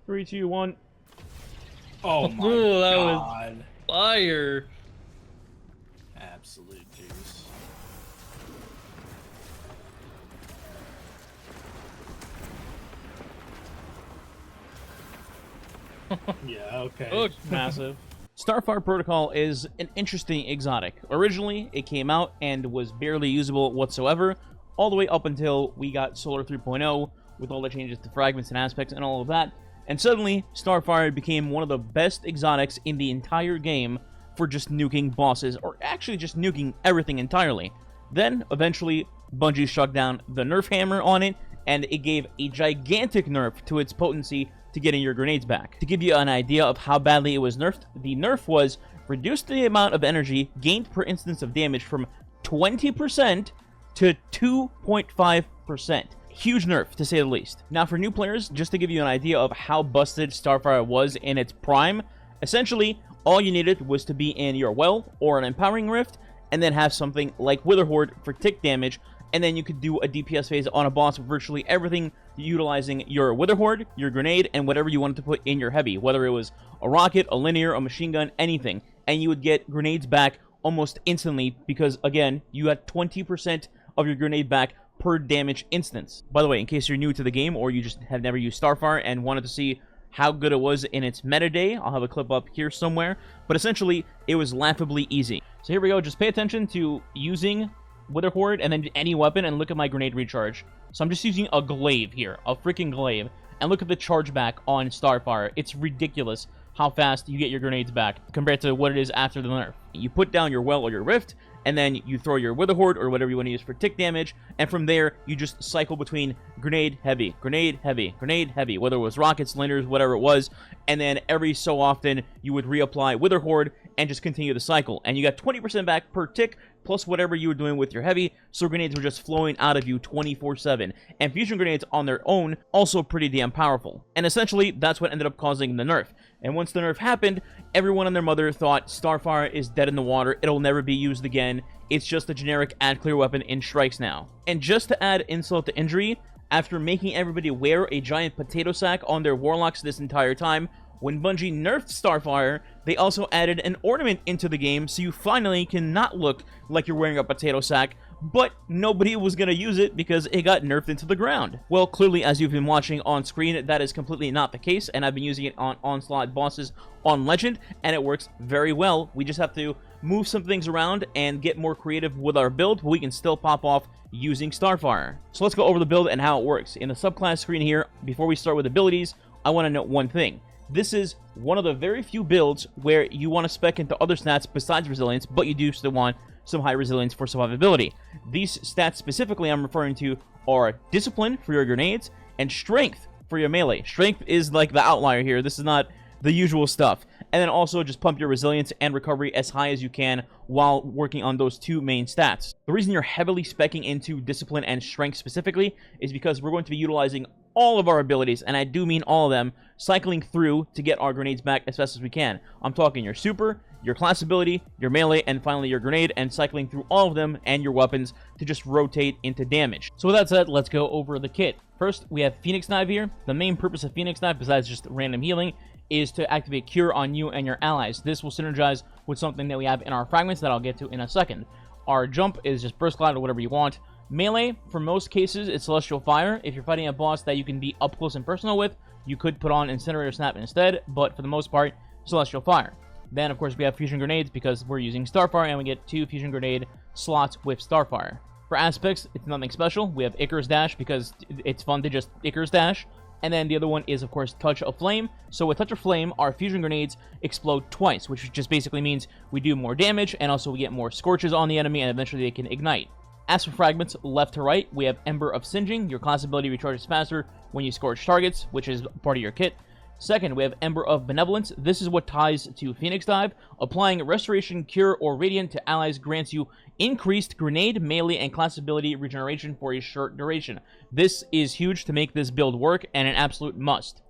3, 2, 1. Oh my Ooh, that god. was fire. Absolute juice. Yeah, okay. Look. Massive. Starfire Protocol is an interesting exotic. Originally, it came out and was barely usable whatsoever, all the way up until we got Solar 3.0, with all the changes to fragments and aspects and all of that. And suddenly, Starfire became one of the best exotics in the entire game for just nuking bosses, or actually just nuking everything entirely. Then, eventually, Bungie struck down the nerf hammer on it, and it gave a gigantic nerf to its potency to getting your grenades back. To give you an idea of how badly it was nerfed, the nerf was reduce the amount of energy gained per instance of damage from 20% to 2.5%. Huge nerf, to say the least. Now, for new players, just to give you an idea of how busted Starfire was in its prime, essentially, all you needed was to be in your well or an empowering rift, and then have something like Witherhoard for tick damage, and then you could do a DPS phase on a boss with virtually everything, utilizing your Witherhoard, your grenade, and whatever you wanted to put in your heavy, whether it was a rocket, a linear, a machine gun, anything, and you would get grenades back almost instantly because, again, you had 20% of your grenade back per damage instance. By the way, in case you're new to the game or you just have never used Starfire and wanted to see how good it was in its meta day, I'll have a clip up here somewhere, but essentially, it was laughably easy. So here we go, just pay attention to using Witherhoard and then any weapon, and look at my grenade recharge. So I'm just using a glaive here, a freaking glaive, and look at the charge back on Starfire. It's ridiculous how fast you get your grenades back compared to what it is after the nerf. You put down your well or your rift, and then you throw your Witherhoard or whatever you want to use for tick damage, and from there, you just cycle between grenade, heavy, grenade, heavy, grenade, heavy, whether it was rockets, linears, whatever it was, and then every so often, you would reapply Witherhoard and just continue the cycle. And you got 20% back per tick, plus whatever you were doing with your heavy, so grenades were just flowing out of you 24/7. And fusion grenades on their own, also pretty damn powerful. And essentially, that's what ended up causing the nerf. And once the nerf happened, everyone and their mother thought Starfire is dead in the water, it'll never be used again, it's just a generic add clear weapon in strikes now. And just to add insult to injury, after making everybody wear a giant potato sack on their warlocks this entire time, when Bungie nerfed Starfire, they also added an ornament into the game so you finally can not look like you're wearing a potato sack, but nobody was going to use it because it got nerfed into the ground. Well, clearly, as you've been watching on screen, that is completely not the case, and I've been using it on Onslaught bosses on Legend, and it works very well. We just have to move some things around and get more creative with our build, but we can still pop off using Starfire. So let's go over the build and how it works. In the subclass screen here, before we start with abilities, I want to note one thing. This is one of the very few builds where you want to spec into other stats besides resilience, but you do still want some high resilience for survivability. These stats specifically I'm referring to are discipline for your grenades and strength for your melee. Strength is like the outlier here. This is not the usual stuff. And then also just pump your resilience and recovery as high as you can while working on those two main stats. The reason you're heavily speccing into discipline and strength specifically is because we're going to be utilizing all of our abilities, and I do mean all of them, cycling through to get our grenades back as fast as we can. I'm talking your super, your class ability, your melee, and finally your grenade, and cycling through all of them and your weapons to just rotate into damage. So with that said, let's go over the kit. First, we have Phoenix Knife here. The main purpose of Phoenix Knife, besides just random healing, is to activate Cure on you and your allies. This will synergize with something that we have in our Fragments that I'll get to in a second. Our jump is just Burst Cloud or whatever you want. Melee, for most cases, it's Celestial Fire. If you're fighting a boss that you can be up close and personal with, you could put on Incinerator Snap instead, but for the most part, Celestial Fire. Then, of course, we have Fusion Grenades because we're using Starfire, and we get 2 Fusion Grenade slots with Starfire. For aspects, it's nothing special. We have Icarus Dash because it's fun to just Icarus Dash. And then the other one is, of course, Touch of Flame. So with Touch of Flame, our Fusion Grenades explode twice, which just basically means we do more damage, and also we get more scorches on the enemy, and eventually they can ignite. As for Fragments, left to right, we have Ember of Singeing. Your class ability recharges faster when you scorch targets, which is part of your kit. Second, we have Ember of Benevolence. This is what ties to Phoenix Dive. Applying Restoration, Cure, or Radiant to allies grants you increased grenade, melee, and class ability regeneration for a short duration. This is huge to make this build work, and an absolute must.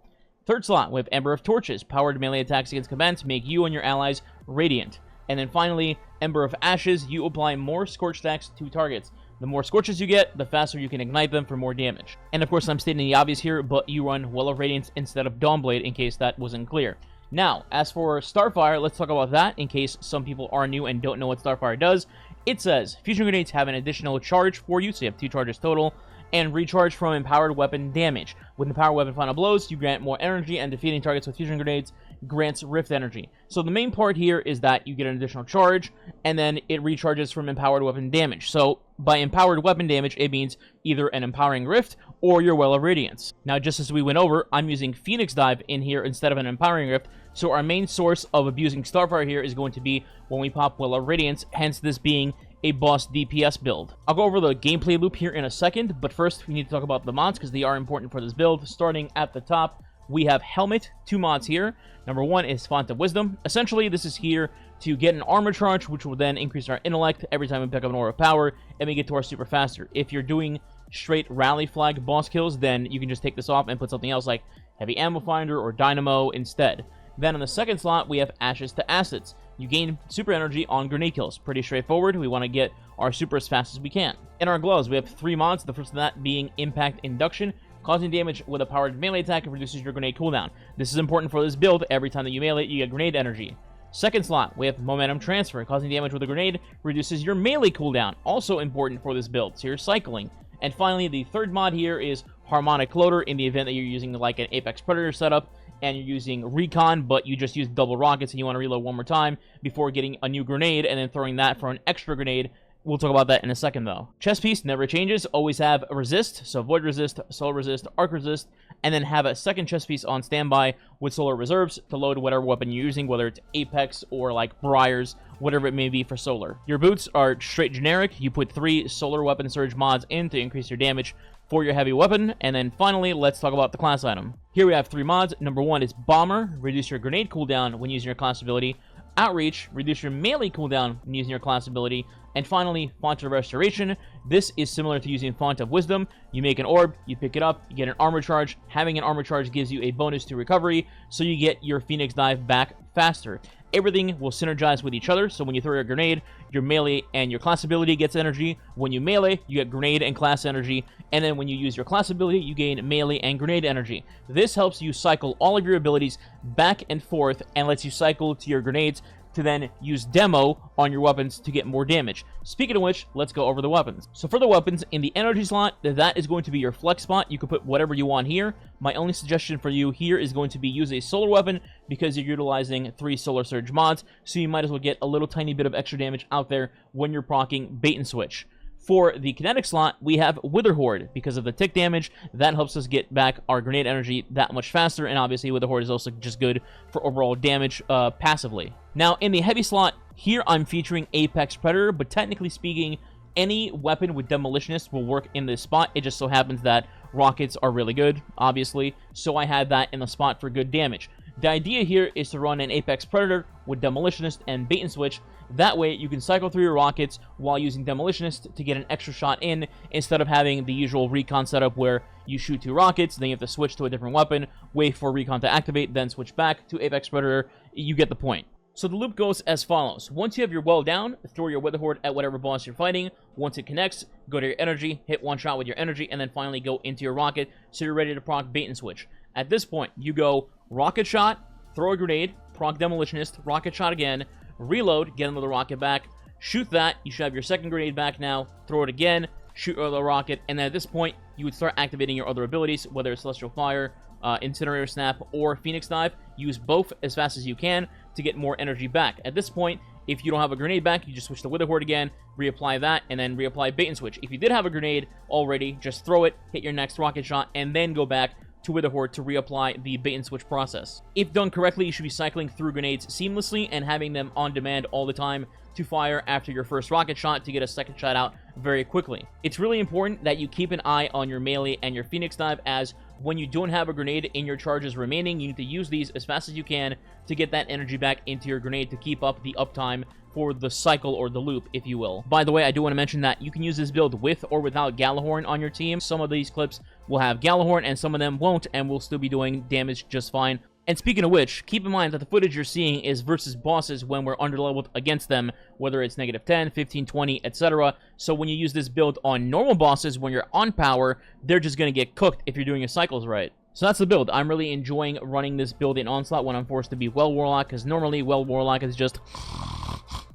Third slot, we have Ember of Torches. Powered melee attacks against combatants make you and your allies radiant. And then finally, Ember of Ashes. You apply more scorch stacks to targets. The more scorches you get, the faster you can ignite them for more damage. And of course, I'm stating the obvious here, but you run Well of Radiance instead of Dawnblade in case that wasn't clear. Now, as for Starfire, let's talk about that in case some people are new and don't know what Starfire does. It says, fusion grenades have an additional charge for you, so you have 2 charges total, and recharge from empowered weapon damage. With empowered weapon final blows, you grant more energy, and defeating targets with fusion grenades grants rift energy. So the main part here is that you get an additional charge, and then it recharges from empowered weapon damage. So by empowered weapon damage, it means either an empowering rift or your Well of Radiance. Now, just as we went over, I'm using Phoenix Dive in here instead of an empowering rift, so our main source of abusing Starfire here is going to be when we pop Well of Radiance, hence this being a boss DPS build. I'll go over the gameplay loop here in a second, but first we need to talk about the mods because they are important for this build. Starting at the top, we have Helmet, 2 mods here. Number 1 is Font of Wisdom. Essentially, this is here to get an armor charge, which will then increase our intellect every time we pick up an Aura of Power, and we get to our super faster. If you're doing straight rally flag boss kills, then you can just take this off and put something else like Heavy Ammo Finder or Dynamo instead. Then on the second slot, we have Ashes to Acids. You gain super energy on grenade kills. Pretty straightforward. We want to get our super as fast as we can. In our gloves, we have 3 mods. The first of that being Impact Induction. Causing damage with a powered melee attack reduces your grenade cooldown. This is important for this build. Every time that you melee, you get grenade energy. Second slot, we have Momentum Transfer. Causing damage with a grenade reduces your melee cooldown. Also important for this build, so you're cycling. And finally, the third mod here is Harmonic Loader in the event that you're using like an Apex Predator setup and you're using Recon, but you just use double rockets and you want to reload one more time before getting a new grenade and then throwing that for an extra grenade. We'll talk about that in a second, though. Chest piece never changes. Always have resist, so Void Resist, Solar Resist, Arc Resist, and then have a second chest piece on standby with Solar Reserves to load whatever weapon you're using, whether it's Apex or like Briars, whatever it may be for Solar. Your boots are straight generic. You put 3 Solar Weapon Surge mods in to increase your damage for your heavy weapon. And then finally, let's talk about the class item. Here we have 3 mods. Number 1 is Bomber. Reduce your grenade cooldown when using your class ability. Outreach, reduce your melee cooldown when using your class ability. And finally, Font of Restoration. This is similar to using Font of Wisdom. You make an orb, you pick it up, you get an armor charge. Having an armor charge gives you a bonus to recovery, so you get your Phoenix Dive back faster. Everything will synergize with each other, so when you throw your grenade, your melee and your class ability gets energy. When you melee, you get grenade and class energy, and then when you use your class ability, you gain melee and grenade energy. This helps you cycle all of your abilities back and forth and lets you cycle to your grenades to then use demo on your weapons to get more damage. Speaking of which, let's go over the weapons. So for the weapons, in the energy slot, that is going to be your flex spot. You can put whatever you want here. My only suggestion for you here is going to be use a solar weapon because you're utilizing 3 Solar Surge mods, so you might as well get a little tiny bit of extra damage out there when you're proccing Bait and Switch. For the kinetic slot, we have Wither Horde. Because of the tick damage, that helps us get back our grenade energy that much faster, and obviously Wither Horde is also just good for overall damage passively. Now, in the heavy slot, here I'm featuring Apex Predator, but technically speaking, any weapon with Demolitionist will work in this spot. It just so happens that rockets are really good, obviously, so I had that in the spot for good damage. The idea here is to run an Apex Predator with Demolitionist and Bait and Switch. That way, you can cycle through your rockets while using Demolitionist to get an extra shot in, instead of having the usual Recon setup where you shoot 2 rockets, then you have to switch to a different weapon, wait for Recon to activate, then switch back to Apex Predator. You get the point. So the loop goes as follows. Once you have your well down, throw your Wither Horde at whatever boss you're fighting. Once it connects, go to your energy, hit 1 shot with your energy, and then finally go into your rocket so you're ready to proc Bait and Switch. At this point, you go rocket shot, throw a grenade, proc Demolitionist, rocket shot again, reload, get another rocket back, shoot that, you should have your second grenade back now, throw it again, shoot another rocket, and then at this point, you would start activating your other abilities, whether it's Celestial Fire, Incinerator Snap, or Phoenix Dive. Use both as fast as you can to get more energy back. At this point, if you don't have a grenade back, you just switch to Wither Horde again, reapply that, and then reapply Bait and Switch. If you did have a grenade already, just throw it, hit your next rocket shot, and then go back to Wither Horde to reapply the Bait and Switch process. If done correctly, you should be cycling through grenades seamlessly and having them on demand all the time to fire after your first rocket shot to get a second shot out very quickly. It's really important that you keep an eye on your melee and your Phoenix Dive, as when you don't have a grenade in your charges remaining, you need to use these as fast as you can to get that energy back into your grenade to keep up the uptime for the cycle or the loop, if you will. By the way, I do want to mention that you can use this build with or without Gallahorn on your team. Some of these clips will have Gallahorn and some of them won't, and will still be doing damage just fine And speaking of which, keep in mind that the footage you're seeing is versus bosses when we're underleveled against them, whether it's -10, 15, 20, etc. So when you use this build on normal bosses, when you're on power, they're just going to get cooked if you're doing your cycles right. So that's the build. I'm really enjoying running this build in Onslaught when I'm forced to be well Warlock, because normally well Warlock is just...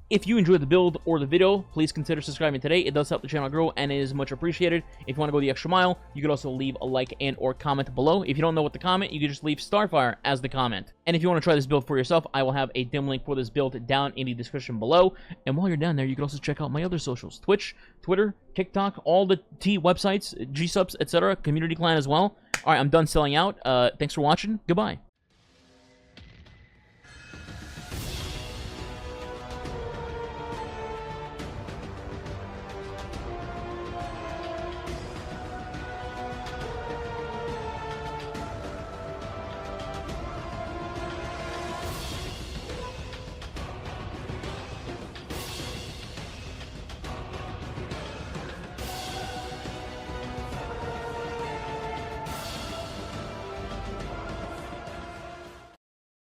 If you enjoyed the build or the video, please consider subscribing today. It does help the channel grow and it is much appreciated. If you want to go the extra mile, you could also leave a like and or comment below. If you don't know what to comment, you can just leave Starfire as the comment. And if you want to try this build for yourself, I will have a dim link for this build down in the description below. And while you're down there, you can also check out my other socials. Twitch, Twitter, TikTok, all the T websites, G-subs, etc. Community clan as well. Alright, I'm done selling out. Thanks for watching. Goodbye.